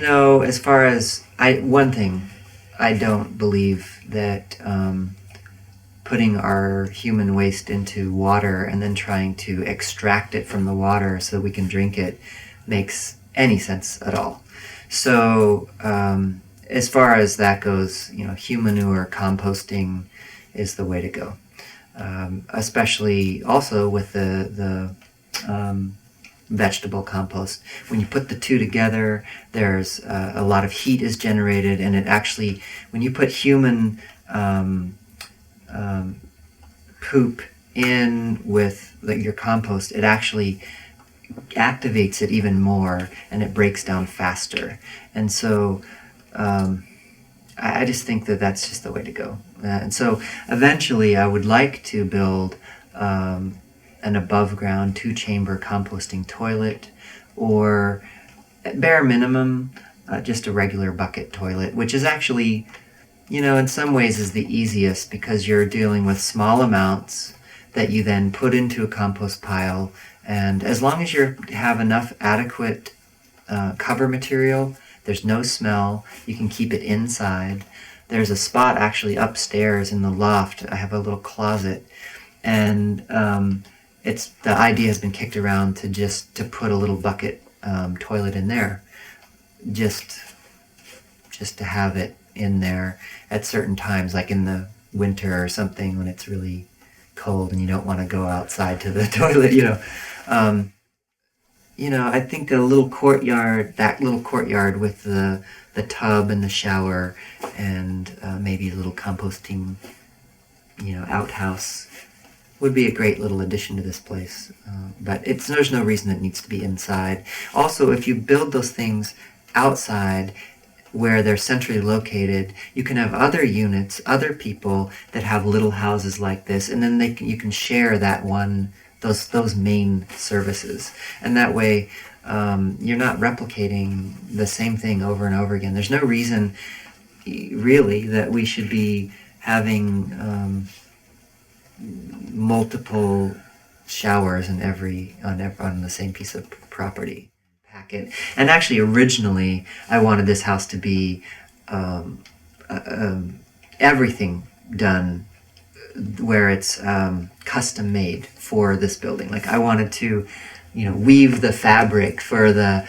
As far as one thing, I don't believe that putting our human waste into water and then trying to extract it from the water so we can drink it makes any sense at all. So, as far as that goes, human manure composting is the way to go. Especially also with the vegetable compost. When you put the two together, there's a lot of heat is generated, and it actually, when you put human poop in with your compost, it actually activates it even more, and it breaks down faster. And so I just think that that's just the way to go. And so eventually I would like to build an above ground 2-chamber composting toilet, or at bare minimum just a regular bucket toilet, which is actually, in some ways is the easiest, because you're dealing with small amounts that you then put into a compost pile. And as long as you have enough adequate cover material, there's no smell, you can keep it inside. There's a spot actually upstairs in the loft. I have a little closet, and the idea has been kicked around to put a little bucket toilet in there, just to have it in there at certain times, like in the winter or something when it's really cold and you don't want to go outside to the toilet. I think that little courtyard with the tub and the shower and maybe a little composting, outhouse would be a great little addition to this place. But there's no reason it needs to be inside. Also, if you build those things outside where they're centrally located, you can have other units, other people that have little houses like this, and then you can share those main services. And that way, you're not replicating the same thing over and over again. There's no reason, really, that we should be having multiple showers on the same piece of property. Packet. And actually, originally, I wanted this house to be everything done where it's custom made for this building. Like, I wanted to, weave the fabric for the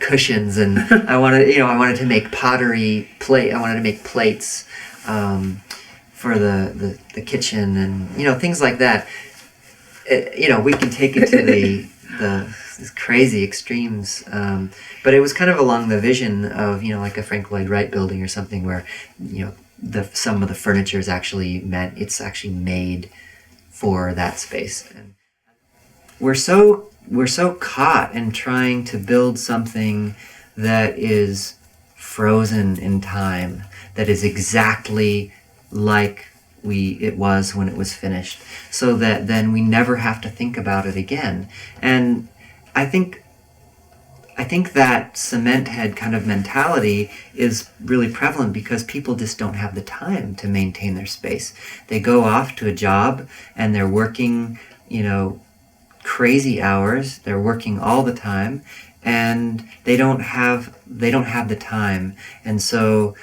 cushions, and I wanted to make pottery plate. I wanted to make plates for the kitchen, and things like that. We can take it to these crazy extremes, but it was kind of along the vision of like a Frank Lloyd Wright building or something, where some of the furniture is actually made for that space. And we're so caught in trying to build something that is frozen in time, that is exactly like it was when it was finished, so that then we never have to think about it again. And I think that cement head kind of mentality is really prevalent because people just don't have the time to maintain their space. They go off to a job and they're working, crazy hours. They're working all the time, and they don't have the time. And so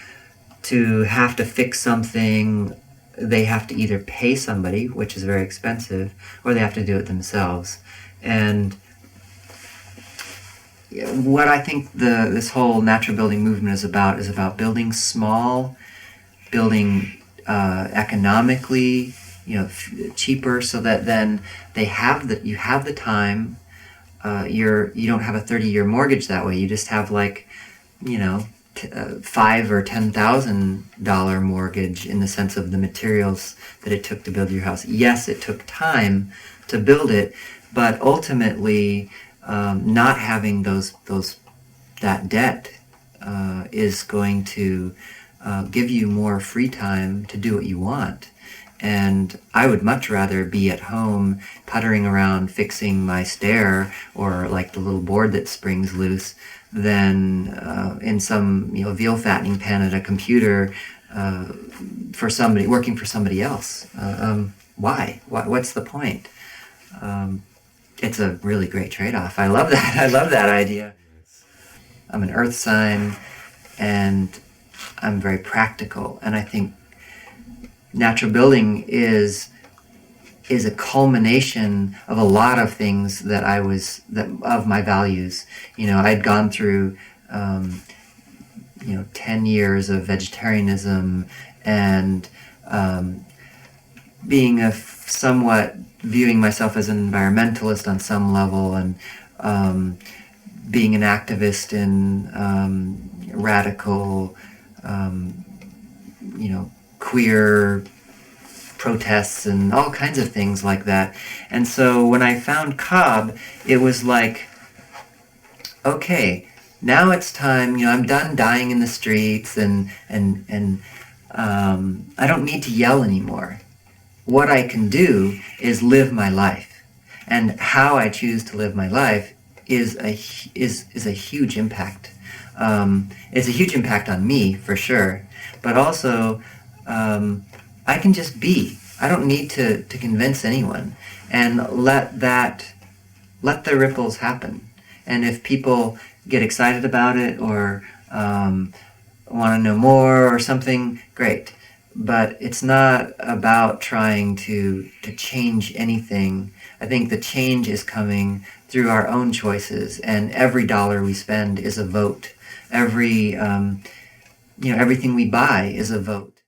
to have to fix something, they have to either pay somebody, which is very expensive, or they have to do it themselves. And what I think this whole natural building movement is about building small, building economically, cheaper, so that then you have the time. You don't have a 30-year mortgage that way. You just have $5,000 or $10,000 mortgage, in the sense of the materials that it took to build your house. Yes, it took time to build it, but ultimately, not having that debt is going to give you more free time to do what you want. And I would much rather be at home puttering around fixing my stair, or like the little board that springs loose, than in some veal fattening pen at a computer working for somebody else. Why? What's the point? It's a really great trade-off. I love that. I love that idea. I'm an earth sign, and I'm very practical. And I think natural building is a culmination of a lot of things that of my values. I'd gone through 10 years of vegetarianism, and being somewhat viewing myself as an environmentalist on some level, and being an activist in radical, queer protests and all kinds of things like that. And so when I found Cobb, it was like, okay, now it's time. I'm done dying in the streets, and I don't need to yell anymore. What I can do is live my life, and how I choose to live my life is a huge impact. It's a huge impact on me for sure, but also I can just be. I don't need to convince anyone, and let the ripples happen. And if people get excited about it, or want to know more or something, great. But it's not about trying to change anything. I think the change is coming through our own choices, and every dollar we spend is a vote. Everything we buy is a vote.